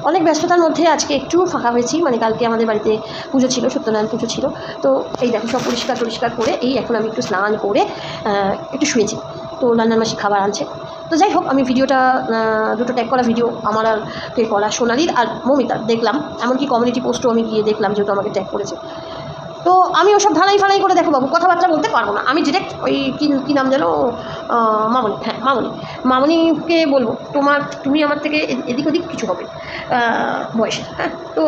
অনেক ব্যস্ততার মধ্যে আজকে একটু ফাঁকা হয়েছি, মানে কালকে আমাদের বাড়িতে পুজো ছিল, সত্যনারায়ণ পুজো ছিল। তো এই দেখো সব পরিষ্কার করে এই এখন আমি একটু স্নান করে একটু শুয়েছি। তো রান্নার মাসি খাবার আনছে। তো যাই হোক, আমি ভিডিওটা দুটো ট্যাগ করা ভিডিও আমার আর ট্যাগ করা সোনালির আর মমিতার দেখলাম, এমনকি কমিউনিটি পোস্টও আমি গিয়ে দেখলাম, যেহেতু আমাকে ট্যাগ করেছে। তো আমি ওসব ঢালাই করে দেখো বাবু, কথাবার্তা বলতে পারবো না। আমি ডিরেক্ট ওই কী নাম যেন, মামনি, হ্যাঁ মামনিকে বলবো, তুমি আমার থেকে এদিক ওদিক কিছু হবে বয়সে, হ্যাঁ। তো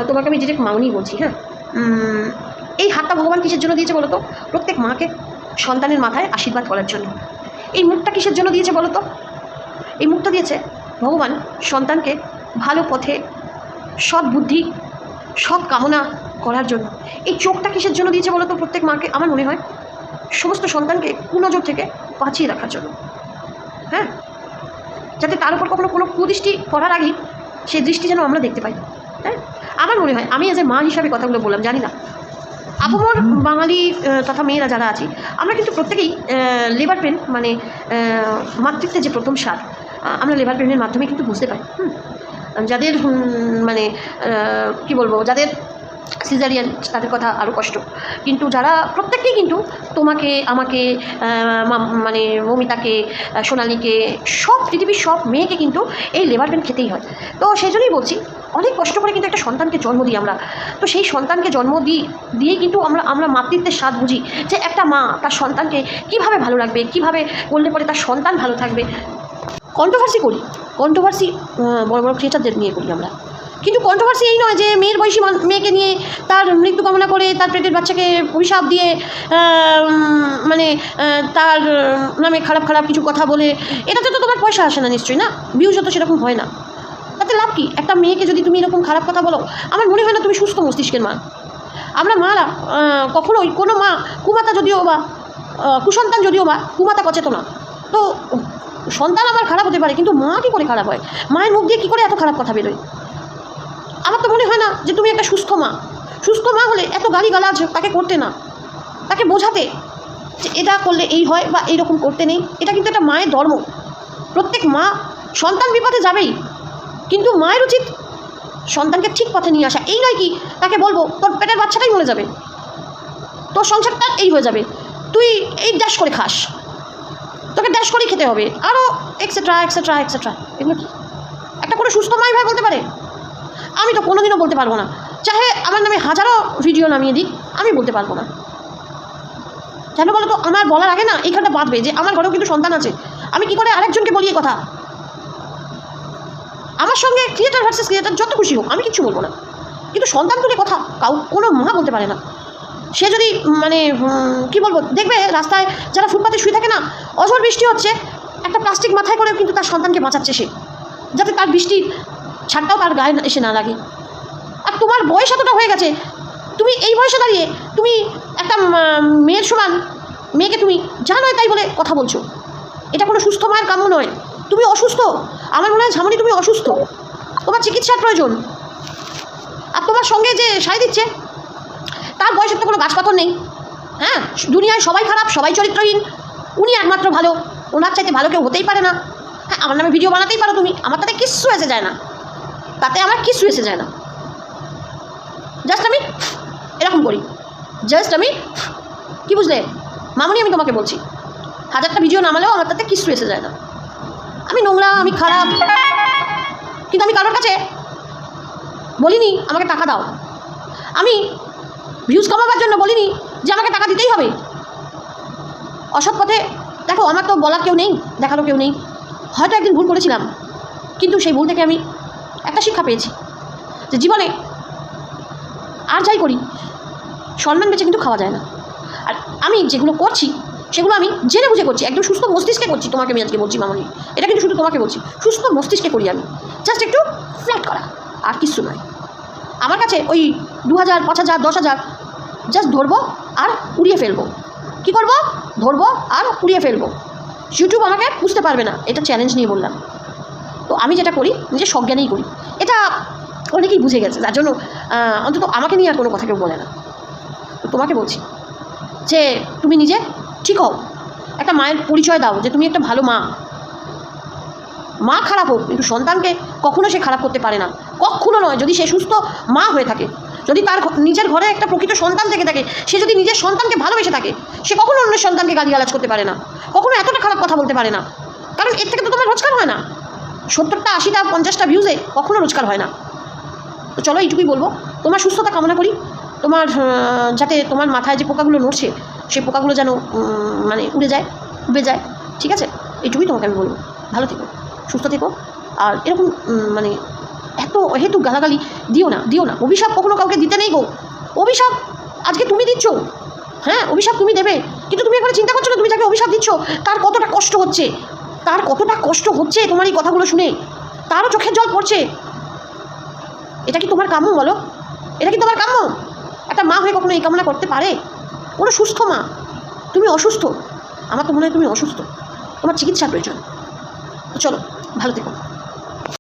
তোমাকে আমি ডিরেক্ট মামনিই বলছি, হ্যাঁ। এই হাতটা ভগবান কিসের জন্য দিয়েছে বলো তো? প্রত্যেক মাকে সন্তানের মাথায় আশীর্বাদ করার জন্য। এই মুখটা কিসের জন্য দিয়েছে বলো তো? এই মুখটা দিয়েছে ভগবান সন্তানকে ভালো পথে, সৎ বুদ্ধি, সৎ কামনা করার জন্য। এই চোখটা কিসের জন্য দিয়েছে বলো তো প্রত্যেক মাকে? আমার মনে হয় সমস্ত সন্তানকে কুনজর থেকে বাঁচিয়ে রাখার জন্য, হ্যাঁ। যাতে তার উপর কখনো কোনো কুদৃষ্টি পড়ার আগেই সেই দৃষ্টি যেন আমরা দেখতে পাই, হ্যাঁ। আমার মনে হয়, আমি এজ এ মা হিসাবে কথাগুলো বললাম, জানি না আপমর বাঙালি তথা মেয়েরা যারা আছি, আমরা কিন্তু প্রত্যেকেই লেবার পেন, মানে মাতৃত্বের যে প্রথম স্বাদ, আমরা লেবার পেনের মাধ্যমে কিন্তু বুঝতে পারি। যাদের মানে কি বলবো, যাদের সিজারিয়ান, তাদের কথা আরও কষ্ট। কিন্তু যারা প্রত্যেককেই কিন্তু তোমাকে, আমাকে, মানে মমিতাকে, সোনালিকে, সব পৃথিবীর সব মেয়েকে কিন্তু এই লেবার পেন খেতেই হয়। তো সেই জন্যই বলছি, অনেক কষ্ট করে কিন্তু একটা সন্তানকে জন্ম দিই আমরা। তো সেই সন্তানকে জন্ম দিয়েই কিন্তু আমরা মাতৃত্বের স্বাদ বুঝি, যে একটা মা তার সন্তানকে কীভাবে ভালো রাখবে, কীভাবে করলে পরে তার সন্তান ভালো থাকবে। কন্ট্রোভার্সি বড় বড় ক্রিয়েটারদের নিয়ে করি আমরা, কিন্তু কন্ট্রোভার্সি এই নয় যে মেয়ের বয়সী মেয়েকে নিয়ে তার মৃত্যু কামনা করে, তার পেটের বাচ্চাকে অভিশাপ দিয়ে, মানে তার নামে খারাপ কিছু কথা বলে। এটাতে তো তোমার পয়সা আসে না নিশ্চয়ই, না ভিউজও তো সেরকম হয় না। তাতে লাভ কি? একটা মেয়েকে যদি তুমি এরকম খারাপ কথা বলো, আমার মনে হয় না তুমি সুস্থ মস্তিষ্কের মা। আমরা মারা কখনোই, কোনো মা কুমাতা যদিও বা কুসন্তান যদিও বা কুমাতা কচেতনা, তো সন্তান আমার খারাপ হতে পারে, কিন্তু মা কী করে খারাপ হয়? মায়ের মুখ দিয়ে কী করে এত খারাপ কথা বেরোয়? আমার তো মনে হয় না যে তুমি একটা সুস্থ মা হলে এত গালিগালাজ তাকে করতে না, তাকে বোঝাতে যে এটা করলে এই হয় বা এইরকম করতে নেই। এটা কিন্তু একটা মায়ের ধর্ম। প্রত্যেক মা, সন্তান বিপদে যাবেই, কিন্তু মায়ের উচিত সন্তানকে ঠিক পথে নিয়ে আসা। এই নয় কি তাকে বলবো তোর পেটের বাচ্চাটাই মরে যাবে, তোর সংসারটা এই হয়ে যাবে, তুই এই ড্যাশ করে খাস, তোকে ড্যাশ করেই খেতে হবে, আরও এক্সেট্রা। এগুলো কি একটা করে সুস্থ মাই ভাই বলতে পারে? আমি তো কোনোদিনও বলতে পারবো না। চাহে আমার নামে হাজারো ভিডিও নামিয়ে দিক, আমি বলতে পারবো না। কেন বলো তো? আমার বলার আগে না এইখানটা বাঁধবে যে আমার ঘরেও কিন্তু সন্তান আছে। আমি কি করে আরেকজনকে বলি কথা? আমার সঙ্গে ক্রিয়েটার ভার্সেস ক্রিয়েটার যত খুশি হোক, আমি কিচ্ছু বলবো না, কিন্তু সন্তান তুলে কথা কোনো মা বলতে পারে না। সে যদি মানে কি বলবো, দেখবে রাস্তায় যারা ফুটপাতে শুয়ে থাকে না, অঝড় বৃষ্টি হচ্ছে, একটা প্লাস্টিক মাথায় করে কিন্তু তার সন্তানকে বাঁচাচ্ছে সে, যাতে তার বৃষ্টির ছাড়টাও তার গায়ে এসে না লাগে। আর তোমার বয়স এতটা হয়ে গেছে, তুমি এই বয়সে দাঁড়িয়ে তুমি একটা মেয়ের সমান মেয়েকে তুমি যা নয় তাই বলে কথা বলছো। এটা কোনো সুস্থ মায়ের কাম্য নয়। তুমি অসুস্থ, আমার মনে হয় ঝামনি তুমি অসুস্থ, তোমার চিকিৎসার প্রয়োজন। আর তোমার সঙ্গে যে সাই দিচ্ছে তার বয়সের তো কোনো গাছপাথর নেই, হ্যাঁ। দুনিয়ায় সবাই খারাপ, সবাই চরিত্রহীন, উনি একমাত্র ভালো, ওনার চাইতে ভালো কেউ হতেই পারে না। হ্যাঁ, আমার নামে ভিডিও বানাতেই পারো তুমি, আমার তাতে কিচ্ছু এসে যায় না, জাস্ট আমি এরকম করি, জাস্ট আমি কি বুঝলে মামনি, আমি তোমাকে বলছি, হাজারটা ভিডিও নামালেও আমার তাতে কিচ্ছু এসে যায় না। আমি নোংরা, আমি খারাপ, কিন্তু আমি কারোর কাছে বলিনি আমাকে টাকা দাও, আমি ভিউজ কমাবার জন্য বলিনি যে আমাকে টাকা দিতেই হবে। অসৎ পথে দেখো, আমার তো বলার কেউ নেই, দেখারও কেউ নেই। হয়তো একদিন ভুল করেছিলাম, কিন্তু সেই ভুল থেকে আমি একটা শিক্ষা পেয়েছি, যে জীবনে আর যাই করি সম্মান বেঁচে কিন্তু খাওয়া যায় না। আর আমি যেগুলো করছি সেগুলো আমি জেনে বুঝে করছি, একদম সুস্থ মস্তিষ্কে করছি। তোমাকে আমি আজকে বলছি মামনি, এটা কিন্তু শুধু তোমাকে বলছি, সুস্থ মস্তিষ্কে করি আমি, জাস্ট একটু ফ্ল্যাট করা, আর কিচ্ছু নয়। আমার কাছে ওই 2000, 5000, 10,000 জাস্ট ধরবো আর উড়িয়ে ফেলবো। কী করবো? ধরবো আর উড়িয়ে ফেলবো। ইউটিউব আমাকে বুঝতে পারবে না, এটা চ্যালেঞ্জ নিয়ে বললাম। তো আমি যেটা করি নিজের সজ্ঞানেই করি, এটা অনেকেই বুঝে গেছে, যার জন্য অন্তত আমাকে নিয়ে আর কোনো কথা কেউ বলে না। তো তোমাকে বলছি যে তুমি নিজে ঠিক হও, একটা মায়ের পরিচয় দাও যে তুমি একটা ভালো মা। মা খারাপ হোক, কিন্তু সন্তানকে কখনো সে খারাপ করতে পারে না, কখনো নয়। যদি সে সুস্থ মা হয়ে থাকে, যদি তার নিজের ঘরে একটা প্রকৃত সন্তান থেকে থাকে, সে যদি নিজের সন্তানকে ভালোবেসে থাকে, সে কখনো অন্যের সন্তানকে গালিগালাজ করতে পারে না, কখনো এতটা খারাপ কথা বলতে পারে না। কারণ এর থেকে তো তোমার রোজগার হয় না, 70টা 80টা 50টা ভিউজে কখনো রোজগার হয় না। তো চলো এইটুকুই বলবো, তোমার সুস্থতা কামনা করি, তোমার যাতে তোমার মাথায় যে পোকাগুলো নড়ছে সেই পোকাগুলো যেন মানে উড়ে যায়, ঠিক আছে? এইটুকুই তোমাকে আমি বলবো। ভালো থেকো, সুস্থ থেকো, আর এরকম মানে এত হেতু গালাগালি দিও না। অভিশাপ কখনো কাউকে দিতে নেই গো। অভিশাপ আজকে তুমি দিচ্ছ, হ্যাঁ অভিশাপ তুমি দেবে, কিন্তু তুমি একবার চিন্তা করছো না তুমি যাকে অভিশাপ দিচ্ছ তার কতটা কষ্ট হচ্ছে, তোমার এই কথাগুলো শুনে তারও চোখের জল পড়ছে। এটা কি তোমার কাম্য বলো? এটা কি তোমার কাম্য? একটা মা হয়ে কখনো এই কামনা করতে পারে? কোনো সুস্থ মা, তুমি অসুস্থ, আমার তো মনে হয় তুমি অসুস্থ, তোমার চিকিৎসা প্রয়োজন। চলো ভালো থেকো।